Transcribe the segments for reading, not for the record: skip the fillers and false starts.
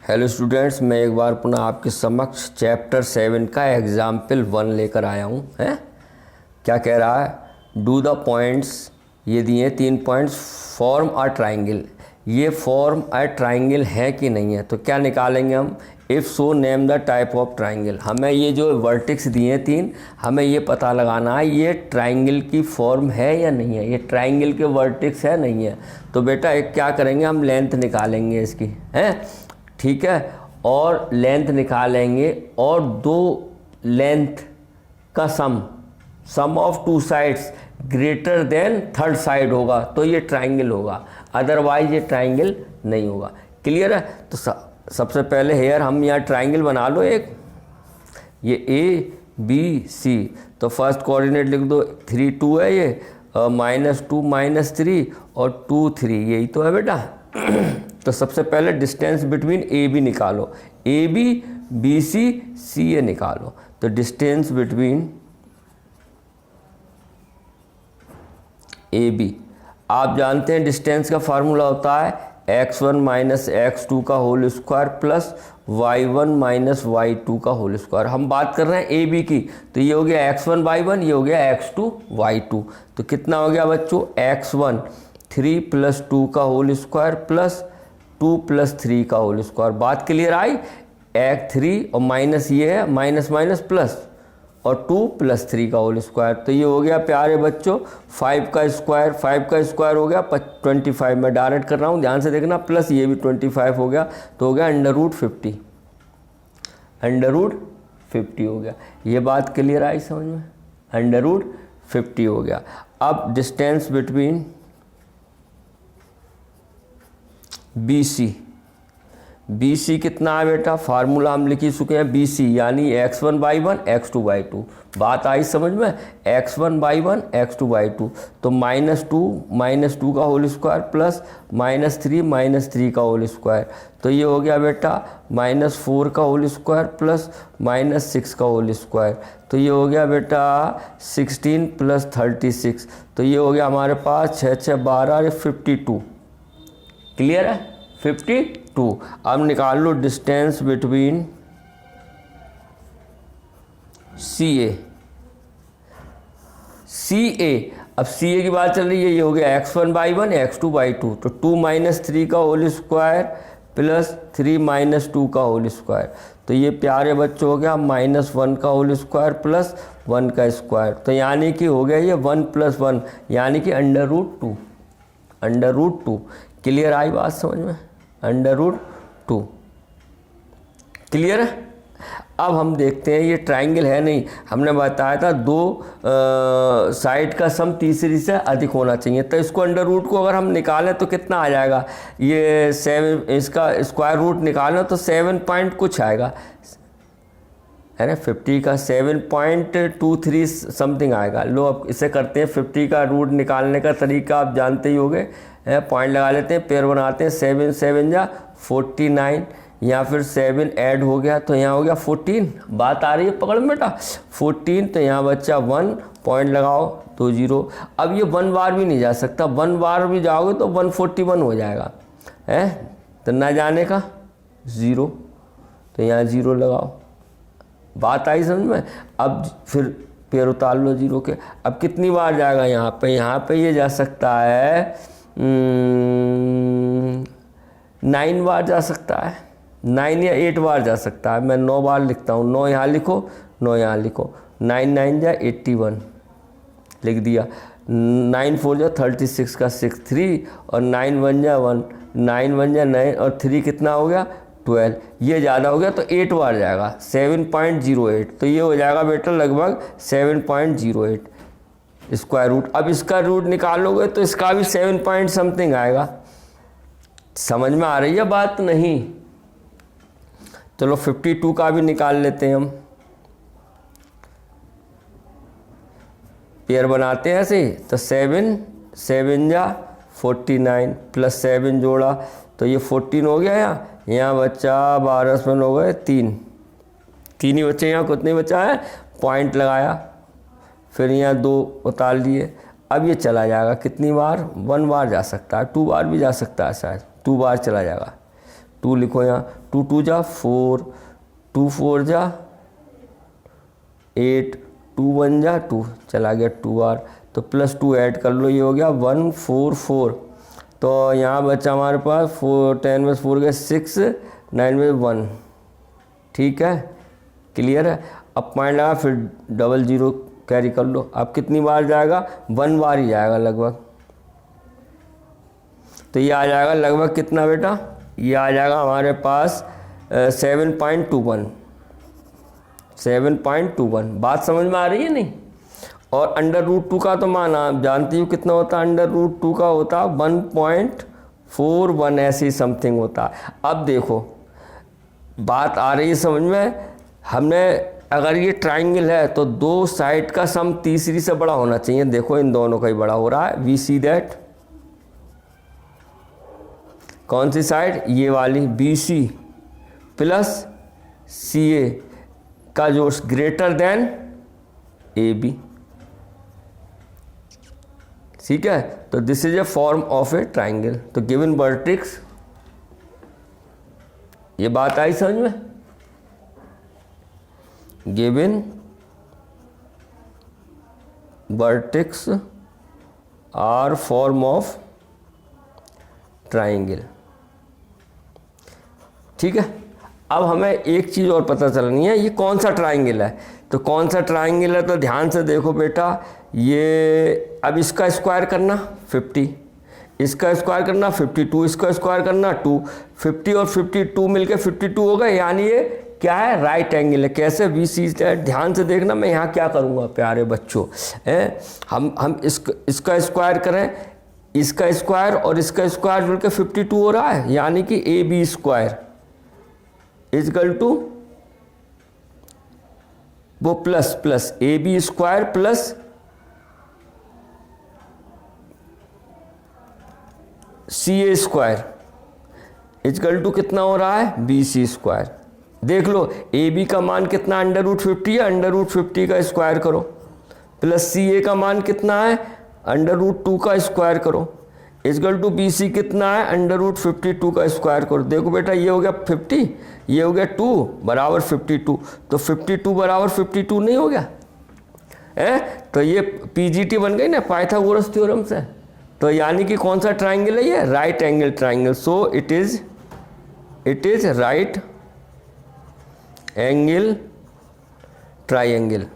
Hello students, मैं एक बार पुनः आपके समक्ष चैप्टर 7 का एग्जाम्पल 1 लेकर आया हूँ। हैं क्या कह रहा है? डू द पॉइंट्स, ये दिए 3 पॉइंट्स, फॉर्म अ ट्राइंगल। ये फॉर्म अ ट्राइंगल है कि नहीं है, तो क्या निकालेंगे हम? If so name the type of triangle. हमें ये जो वर्टेक्स दिए 3, हमें ये पता लगाना है ये ट्राइंगल की फॉर्म है या नहीं है, ये ट्राइंगल के वर्टेक्स है नहीं है। तो बेटा एक क्या करेंगे, हम लेंथ निकालेंगे इसकी, हैं, ठीक है, और लेंथ निकालेंगे और दो लेंथ का sum of two sides greater than third side होगा तो ये ट्राइंगल होगा, अदरवाइज ये ट्राइंगल नहीं होगा। क्लियर है? तो सबसे पहले हेयर हम यहाँ ट्राइंगल बना लो एक, ये ए बी सी, तो फर्स्ट कोऑर्डिनेट लिख दो 3 2 है ये, -2 -3 और 2 3, यही तो है बेटा। तो सबसे पहले डिस्टेंस बिटवीन ए बी निकालो, ए बी बी सी सी ए निकालो। तो डिस्टेंस बिटवीन ए बी, आप जानते हैं डिस्टेंस का फार्मूला होता है x1 माइनस x2 का whole square plus y1 minus y2 का होल स्क्वायर। हम बात कर रहे हैं ए बी की, तो ये हो गया x1 y1, ये हो गया x2 y2। तो कितना हो गया बच्चों? x1 3 + 2 का होल स्क्वायर प्लस 2 + 3 का होल स्क्वायर। बात क्लियर आई? 3 और माइनस ये है, माइनस माइनस प्लस, और 2 + 3 का होल स्क्वायर। तो ये हो गया प्यारे बच्चों 5 का स्क्वायर हो गया 25। मैं डायरेक्ट कर रहा हूँ, ध्यान से देखना, प्लस ये भी 25 हो गया, तो हो गया √50, √50 हो गया। ये बात क्लियर आई समझ में? √50 हो गया। अब डिस्टेंस बिटवीन बी सी कितना है बेटा? फार्मूला हम लिख ही चुके हैं, बी सी यानी x1/1 x2/2। बात आई समझ में? x1/1 x2/2, तो -2 का होल स्क्वायर प्लस -3 का होल स्क्वायर। तो ये हो गया बेटा -4 का होल स्क्वायर प्लस -6 का होल स्क्वायर। तो ये हो गया बेटा 16 + 36। तो ये हो गया हमारे पास 6 6 12 52। क्लियर है? 52। अब निकाल लो डिस्टेंस बिटवीन सी ए। अब सी ए की बात चल रही है, ये हो गया x1/1 x2/2, तो 2 - 3 का होल स्क्वायर प्लस 3 - 2 का होल स्क्वायर। तो ये प्यारे बच्चों हो गया -1 का होल स्क्वायर प्लस 1 का स्क्वायर। तो यानी कि हो गया ये 1 + 1 यानी कि √2। क्लियर आई बात समझ में? √2 क्लियर है? अब हम देखते हैं ये ट्राइंगल है नहीं, हमने बताया था दो साइड का सम तीसरी से अधिक होना चाहिए। तो इसको √2 को अगर हम निकालें तो कितना आ जाएगा? ये 7, इसका स्क्वायर रूट निकालें तो 7 पॉइंट कुछ आएगा, है ना? 50 का 7.23 समथिंग आएगा। लो अब इसे करते हैं, 50 का रूट निकालने का तरीका आप जानते ही होंगे, पॉइंट लगा लेते हैं, पेयर बनाते हैं, 7 7 जा 49, या फिर 7 ऐड हो गया तो यहाँ हो गया 14। बात आ रही है पकड़ में बेटा? 14, तो यहाँ बच्चा 1 पॉइंट लगाओ तो 0। अब ये 1 बार भी नहीं जा सकता, 1 बार भी जाओगे तो 141 हो जाएगा, है? तो ना जाने का 0, तो यहाँ 0 लगाओ। बात आई समझ में? अब फिर पेड़ उतार लो 0 के। अब कितनी बार जाएगा यहाँ पे ये जा सकता है 9 बार जा सकता है, 9 या 8 बार जा सकता है। मैं 9 बार लिखता हूँ, 9 यहाँ लिखो, 9 यहाँ लिखो, 9 9 जा 81 लिख दिया, 9 4 जा 36 का 6 3, और 9 1 जा 1, 9 1 जा 9, और 3 कितना हो गया 12। ये ज़्यादा हो गया तो 8 बार जाएगा, 7.08। तो ये हो जाएगा बेटा लगभग 7.08 स्क्वायर रूट। अब इसका रूट निकालोगे तो इसका भी 7 पॉइंट समथिंग आएगा। समझ में आ रही है बात? नहीं? चलो 52 का भी निकाल लेते हैं हम, पेयर बनाते हैं ऐसे। तो 7 7 जा 49 प्लस 7 जोड़ा तो ये 14 हो गया। यहाँ बच्चा 12 में हो गए 3 ही बच्चे, यहाँ कितने बचा है? पॉइंट लगाया, फिर यहाँ 2 उतार लिए। अब ये चला जाएगा कितनी बार? 1 बार जा सकता है, 2 बार भी जा सकता है, शायद 2 बार चला जाएगा। 2 लिखो यहाँ, 2 2 जा 4, 2 4 जा 8, 2 1 जा 2, चला गया 2r, तो प्लस 2 ऐड कर लो, ये हो गया 1 4 4। तो यहाँ बचा हमारे पास 4, 10 में 4 गए 6, 9 में 1। ठीक है, क्लियर है। अब पॉइंट लगा, फिर डबल जीरो कैरी कर लो। अब कितनी बार जाएगा, 1 बार ही जाएगा लगभग। तो ये आ जाएगा लगभग कितना बेटा, ये आ जाएगा हमारे पास 7.21। 7.21 बात समझ में आ रही है नहीं। और अंडर रूट 2 का तो माना आप जानती हो कितना होता है, अंडर रूट 2 का होता 1.41 ऐसी समथिंग होता। अब देखो बात आ रही है समझ में। हमने अगर ये ट्राइंगल है तो 2 साइड का सम तीसरी से बड़ा होना चाहिए। देखो इन दोनों का ही बड़ा हो रहा है। वी सी दैट, कौन सी साइड, ये वाली BC प्लस CA का जो ग्रेटर देन AB। ठीक है, तो this is a form of a triangle. तो गिवन वर्टेक्स, ये बात आई समझ में, given vertex are form of triangle. ठीक है, अब हमें एक चीज़ और पता चलनी है, ये कौन सा ट्राइंगल है। तो कौन सा ट्राइंगल है, तो ध्यान से देखो बेटा, ये अब इसका स्क्वायर करना 50, इसका स्क्वायर करना 52, इसका स्क्वायर करना 2, 50 और 52 मिलके 52 हो गए, यानी ये क्या है, राइट एंगल है। कैसे, BC। ध्यान से देखना, मैं यहाँ क्या करूँगा प्यारे बच्चों, हम इसका स्क्वायर करें, इसका स्क्वायर और इसका स्क्वायर मिलकर 52 हो रहा है, यानी कि AB स्क्वायर इजकल टू वो प्लस AB square plus CA square equal to कितना हो रहा है, BC स्क्वायर। देख लो AB का मान कितना, अंडर रूट 50 है, अंडर रूट 50 का स्क्वायर करो, प्लस CA का मान कितना है, अंडर रूट 2 का स्क्वायर करो, इजकल टू BC कितना है, अंडर रूट 52 का स्क्वायर करो। देखो बेटा, ये हो गया 50, ये हो गया 2 बराबर 52, तो 52 बराबर 52 नहीं हो गया है। तो ये PGT बन गई ना पाइथागोरस थ्योरम से। तो यानी कि कौन सा ट्राइंगल है ये, right angle triangle. So it is right angle triangle.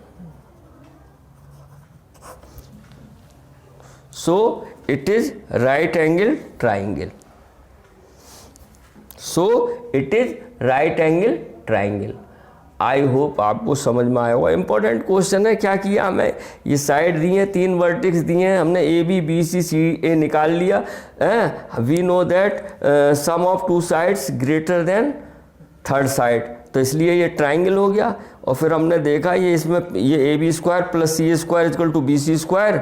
So it is right angle triangle. So it is right angle triangle. I hope आपको समझ में आया होगा। इंपॉर्टेंट क्वेश्चन है। क्या किया हमें, ये साइड दी है, 3 वर्टेक्स दिए हैं, हमने AB BC CA निकाल लिया। We know that sum of 2 sides greater than third side, तो इसलिए ये ट्राइंगल हो गया। और फिर हमने देखा ये इसमें ये AB square plus CA square equal to BC square,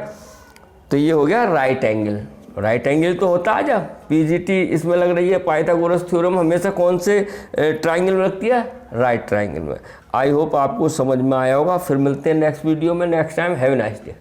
तो ये हो गया राइट एंगल। राइट एंगल तो होता है जब PGT इसमें लग रही है, पाइथागोरस थ्योरम हमेशा कौन से ट्राइंगल में लगती है, राइट ट्राइंगल में। आई होप आपको समझ में आया होगा। फिर मिलते हैं नेक्स्ट वीडियो में next time. Have a nice day.